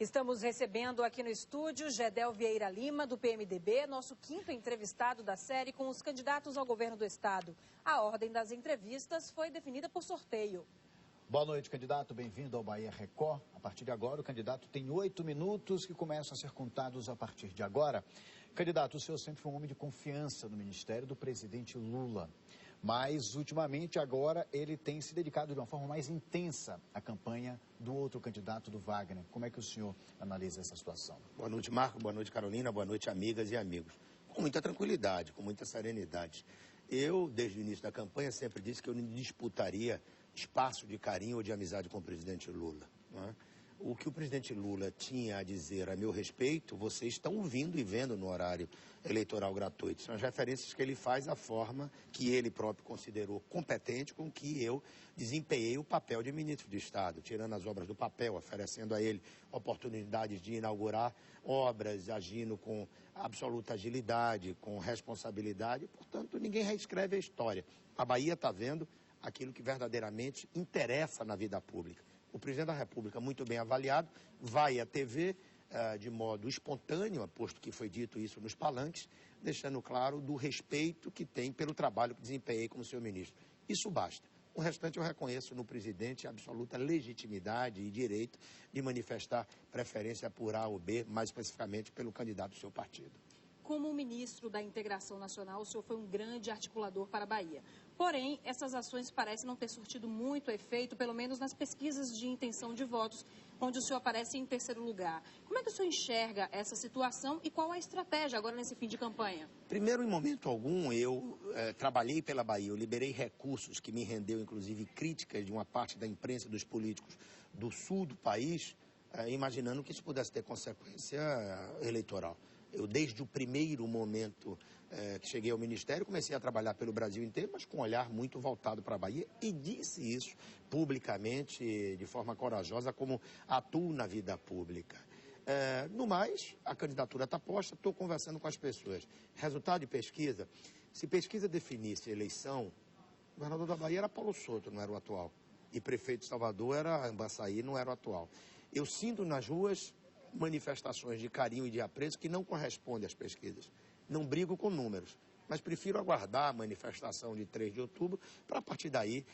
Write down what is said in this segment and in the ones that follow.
Estamos recebendo aqui no estúdio Gedel Vieira Lima, do PMDB, nosso quinto entrevistado da série com os candidatos ao governo do estado. A ordem das entrevistas foi definida por sorteio. Boa noite, candidato. Bem-vindo ao Bahia Record. A partir de agora, o candidato tem 8 minutos que começam a ser contados a partir de agora. Candidato, o senhor sempre foi um homem de confiança no ministério do presidente Lula. Mas, ultimamente, agora, ele tem se dedicado de uma forma mais intensa à campanha do outro candidato, do Wagner. Como é que o senhor analisa essa situação? Boa noite, Marco. Boa noite, Carolina. Boa noite, amigas e amigos. Com muita tranquilidade, com muita serenidade. Eu, desde o início da campanha, sempre disse que eu não disputaria espaço de carinho ou de amizade com o presidente Lula, não é? O que o presidente Lula tinha a dizer a meu respeito, vocês estão ouvindo e vendo no horário eleitoral gratuito. São as referências que ele faz à forma que ele próprio considerou competente com que eu desempenhei o papel de ministro de Estado, tirando as obras do papel, oferecendo a ele oportunidades de inaugurar obras, agindo com absoluta agilidade, com responsabilidade. Portanto, ninguém reescreve a história. A Bahia está vendo aquilo que verdadeiramente interessa na vida pública. O presidente da República, muito bem avaliado, vai à TV de modo espontâneo, posto que foi dito isso nos palanques, deixando claro do respeito que tem pelo trabalho que desempenhei como seu ministro. Isso basta. O restante eu reconheço no presidente a absoluta legitimidade e direito de manifestar preferência por A ou B, mais especificamente pelo candidato do seu partido. Como ministro da Integração Nacional, o senhor foi um grande articulador para a Bahia. Porém, essas ações parecem não ter surtido muito efeito, pelo menos nas pesquisas de intenção de votos, onde o senhor aparece em terceiro lugar. Como é que o senhor enxerga essa situação e qual a estratégia agora nesse fim de campanha? Primeiro, em momento algum, eu trabalhei pela Bahia, eu liberei recursos que me rendeu, inclusive, críticas de uma parte da imprensa e dos políticos do sul do país, imaginando que isso pudesse ter consequência eleitoral. Eu, desde o primeiro momento que cheguei ao Ministério, comecei a trabalhar pelo Brasil inteiro, mas com um olhar muito voltado para a Bahia, e disse isso publicamente, de forma corajosa, como atuo na vida pública. No mais, a candidatura está posta, estou conversando com as pessoas. Resultado de pesquisa, se pesquisa definisse eleição, o governador da Bahia era Paulo Souto, não era o atual. E prefeito de Salvador era Ambaçaí, não era o atual. Eu sinto nas ruas manifestações de carinho e de apreço que não correspondem às pesquisas. Não brigo com números, mas prefiro aguardar a manifestação de 3 de outubro para, a partir daí,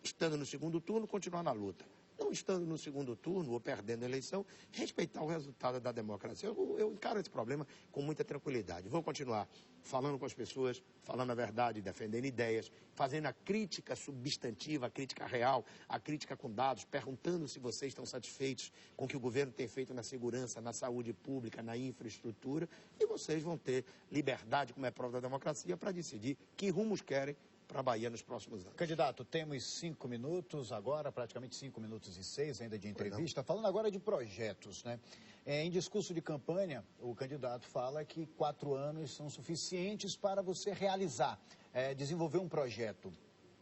estando no segundo turno, continuar na luta. Não estando no segundo turno ou perdendo a eleição, respeitar o resultado da democracia. Eu encaro esse problema com muita tranquilidade. Vou continuar falando com as pessoas, falando a verdade, defendendo ideias, fazendo a crítica substantiva, a crítica real, a crítica com dados, perguntando se vocês estão satisfeitos com o que o governo tem feito na segurança, na saúde pública, na infraestrutura, e vocês vão ter liberdade, como é prova da democracia, para decidir que rumos querem para a Bahia nos próximos anos. Candidato, temos 5 minutos agora, praticamente 5 minutos e 6 ainda de entrevista. Falando agora de projetos, né? Em discurso de campanha, o candidato fala que 4 anos são suficientes para você realizar, desenvolver um projeto.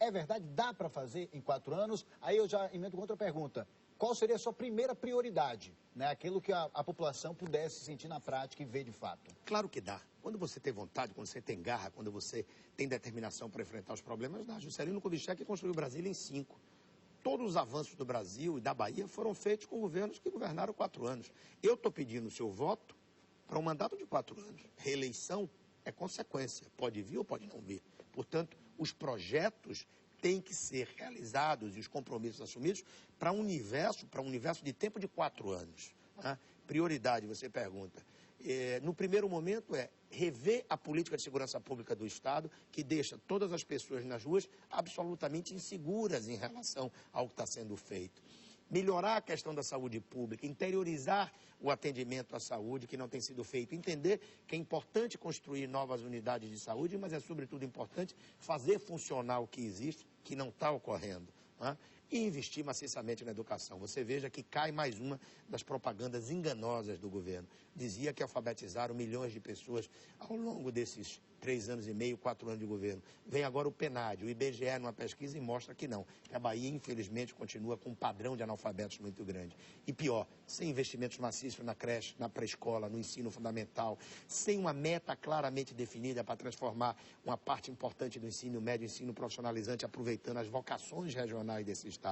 É verdade? Dá para fazer em 4 anos? Aí eu já emendo com outra pergunta. Qual seria a sua primeira prioridade, né? Aquilo que a população pudesse sentir na prática e ver de fato? Claro que dá. Quando você tem vontade, quando você tem garra, quando você tem determinação para enfrentar os problemas, dá. Juscelino Kubitschek construiu Brasília em 5. Todos os avanços do Brasil e da Bahia foram feitos com governos que governaram 4 anos. Eu estou pedindo o seu voto para um mandato de 4 anos. Reeleição é consequência. Pode vir ou pode não vir. Portanto, os projetos têm que ser realizados e os compromissos assumidos para um universo de tempo de 4 anos. Né? Prioridade, você pergunta. No primeiro momento rever a política de segurança pública do Estado, que deixa todas as pessoas nas ruas absolutamente inseguras em relação ao que está sendo feito. Melhorar a questão da saúde pública, interiorizar o atendimento à saúde que não tem sido feito, entender que é importante construir novas unidades de saúde, mas é sobretudo importante fazer funcionar o que existe, que não está ocorrendo, né? E investir maciçamente na educação. Você veja que cai mais uma das propagandas enganosas do governo. Dizia que alfabetizaram milhões de pessoas ao longo desses 3 anos e meio, 4 anos de governo. Vem agora o PNAD, o IBGE numa pesquisa e mostra que não. Que a Bahia, infelizmente, continua com um padrão de analfabetos muito grande. E pior, sem investimentos maciços na creche, na pré-escola, no ensino fundamental, sem uma meta claramente definida para transformar uma parte importante do ensino médio, ensino profissionalizante, aproveitando as vocações regionais desse Estado.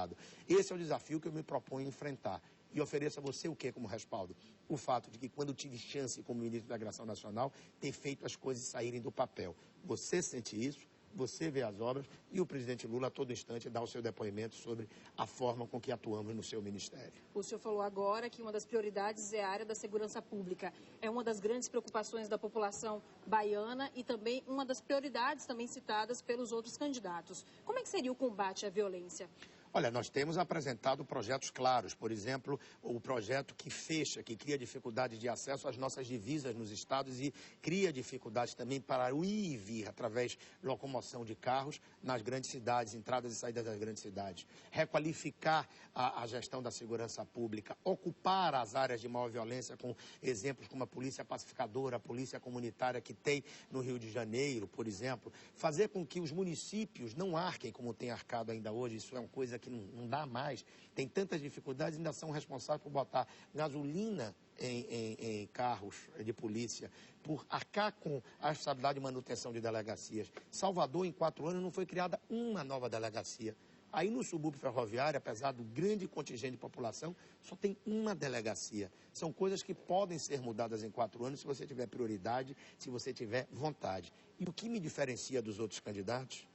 Esse é o desafio que eu me proponho enfrentar. E ofereço a você o quê como respaldo? O fato de que quando tive chance como ministro da Integração Nacional, ter feito as coisas saírem do papel. Você sente isso, você vê as obras e o presidente Lula a todo instante dá o seu depoimento sobre a forma com que atuamos no seu ministério. O senhor falou agora que uma das prioridades é a área da segurança pública. É uma das grandes preocupações da população baiana e também uma das prioridades também citadas pelos outros candidatos. Como é que seria o combate à violência? Olha, nós temos apresentado projetos claros, por exemplo, o projeto que fecha, que cria dificuldades de acesso às nossas divisas nos estados e cria dificuldades também para o ir e vir através de locomoção de carros nas grandes cidades, entradas e saídas das grandes cidades. Requalificar a gestão da segurança pública, ocupar as áreas de maior violência com exemplos como a polícia pacificadora, a polícia comunitária que tem no Rio de Janeiro, por exemplo, fazer com que os municípios não arquem como tem arcado ainda hoje, isso é uma coisa que não dá mais, tem tantas dificuldades, ainda são responsáveis por botar gasolina em carros de polícia, por arcar com a responsabilidade de manutenção de delegacias. Salvador, em 4 anos, não foi criada uma nova delegacia. Aí no subúrbio ferroviário, apesar do grande contingente de população, só tem uma delegacia. São coisas que podem ser mudadas em 4 anos se você tiver prioridade, se você tiver vontade. E o que me diferencia dos outros candidatos?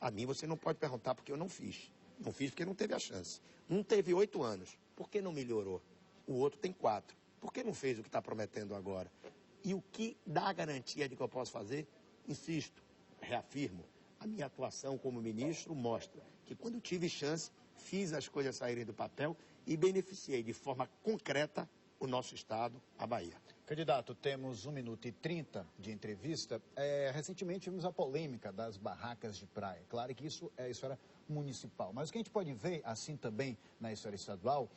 A mim você não pode perguntar porque eu não fiz. Não fiz porque não teve a chance. Um teve 8 anos. Por que não melhorou? O outro tem 4. Por que não fez o que está prometendo agora? E o que dá a garantia de que eu posso fazer? Insisto, reafirmo, a minha atuação como ministro mostra que quando tive chance, fiz as coisas saírem do papel e beneficiei de forma concreta o nosso estado, a Bahia. Candidato, temos 1 minuto e 30 de entrevista. Recentemente vimos a polêmica das barracas de praia. Claro que isso é a esfera municipal, mas o que a gente pode ver, assim também na esfera estadual,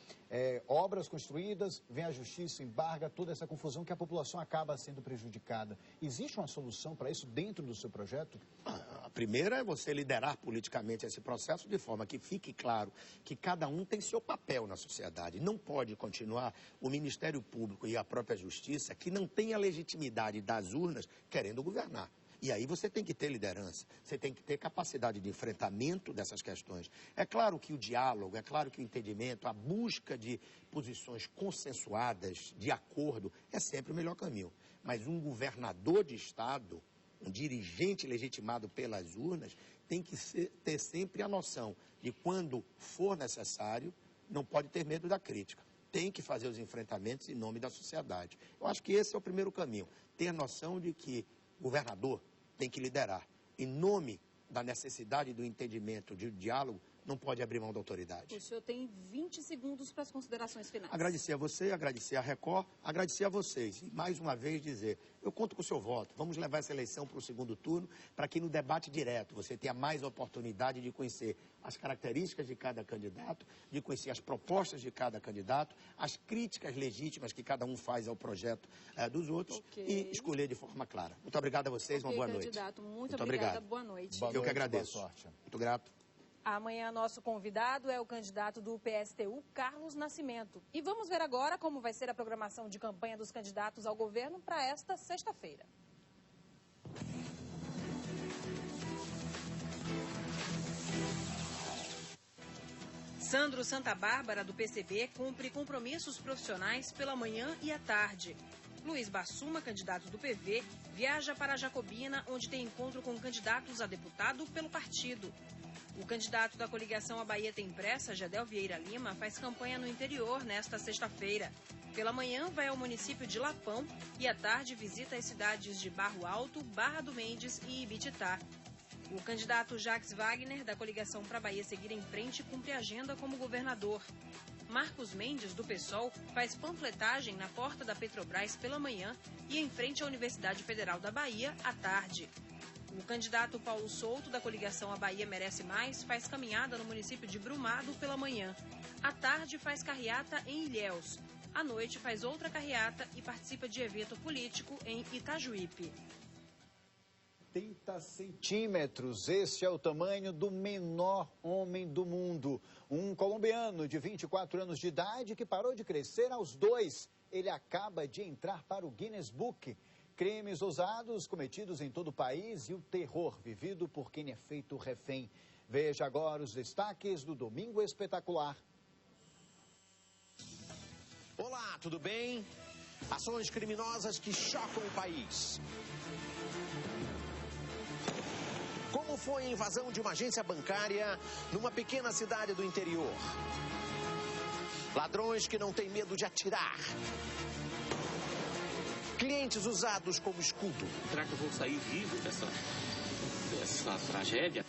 obras construídas, vem a justiça, embarga toda essa confusão que a população acaba sendo prejudicada. Existe uma solução para isso dentro do seu projeto? A primeira é você liderar politicamente esse processo de forma que fique claro que cada um tem seu papel na sociedade. Não pode continuar o Ministério Público e a própria Justiça, que não tem a legitimidade das urnas, querendo governar. E aí você tem que ter liderança, você tem que ter capacidade de enfrentamento dessas questões. É claro que o diálogo, é claro que o entendimento, a busca de posições consensuadas, de acordo, é sempre o melhor caminho. Mas um governador de Estado, um dirigente legitimado pelas urnas, tem que ter sempre a noção de quando for necessário, não pode ter medo da crítica. Tem que fazer os enfrentamentos em nome da sociedade. Eu acho que esse é o primeiro caminho, ter noção de que o governador tem que liderar. Em nome da necessidade do entendimento, de diálogo, não pode abrir mão da autoridade. O senhor tem 20 segundos para as considerações finais. Agradecer a você, agradecer a Record, agradecer a vocês. E mais uma vez dizer, eu conto com o seu voto. Vamos levar essa eleição para o segundo turno, para que no debate direto você tenha mais oportunidade de conhecer as características de cada candidato, de conhecer as propostas de cada candidato, as críticas legítimas que cada um faz ao projeto dos outros e escolher de forma clara. Muito obrigado a vocês, uma boa noite. Candidato, muito obrigada, boa noite. Eu que agradeço. Boa sorte. Muito grato. Amanhã, nosso convidado é o candidato do PSTU, Carlos Nascimento. E vamos ver agora como vai ser a programação de campanha dos candidatos ao governo para esta sexta-feira. Sandro Santa Bárbara, do PCB, cumpre compromissos profissionais pela manhã e à tarde. Luiz Bassuma, candidato do PV, viaja para Jacobina, onde tem encontro com candidatos a deputado pelo partido. O candidato da coligação A Bahia Tem Pressa, Gedel Vieira Lima, faz campanha no interior nesta sexta-feira. Pela manhã, vai ao município de Lapão e à tarde visita as cidades de Barro Alto, Barra do Mendes e Ibititá. O candidato Jacques Wagner, da coligação Pra Bahia Seguir em Frente, cumpre agenda como governador. Marcos Mendes, do PSOL, faz panfletagem na porta da Petrobras pela manhã e em frente à Universidade Federal da Bahia à tarde. O candidato Paulo Souto, da coligação A Bahia Merece Mais, faz caminhada no município de Brumado pela manhã. À tarde, faz carreata em Ilhéus. À noite, faz outra carreata e participa de evento político em Itajuípe. 80 centímetros, este é o tamanho do menor homem do mundo. Um colombiano de 24 anos de idade que parou de crescer aos 2. Ele acaba de entrar para o Guinness Book. Crimes ousados cometidos em todo o país e o terror vivido por quem é feito refém. Veja agora os destaques do Domingo Espetacular. Olá, tudo bem? Ações criminosas que chocam o país. Como foi a invasão de uma agência bancária numa pequena cidade do interior? Ladrões que não têm medo de atirar. Clientes usados como escudo. Será que eu vou sair vivo dessa tragédia?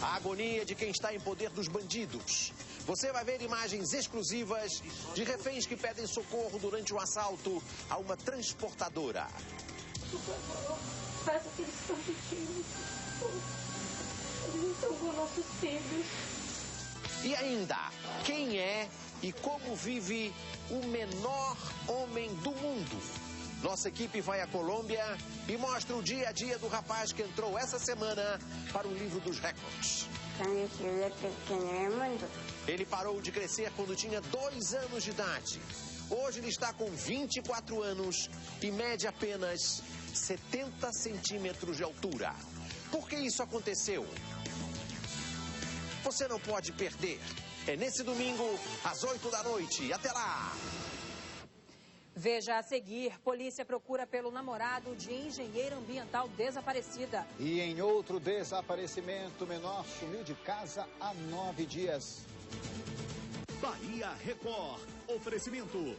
A agonia de quem está em poder dos bandidos. Você vai ver imagens exclusivas de reféns que pedem socorro durante um assalto a uma transportadora. Por favor, faça o que eles estão pedindo. Eles salvam nossos filhos. E ainda, quem é e como vive o menor homem do mundo? Nossa equipe vai à Colômbia e mostra o dia a dia do rapaz que entrou essa semana para o livro dos recordes. Ele parou de crescer quando tinha 2 anos de idade. Hoje ele está com 24 anos e mede apenas 70 centímetros de altura. Por que isso aconteceu? Você não pode perder. É nesse domingo, às 8 da noite. Até lá! Veja a seguir, polícia procura pelo namorado de engenheira ambiental desaparecida. E em outro desaparecimento, menor sumiu de casa há 9 dias. Bahia Record. Oferecimento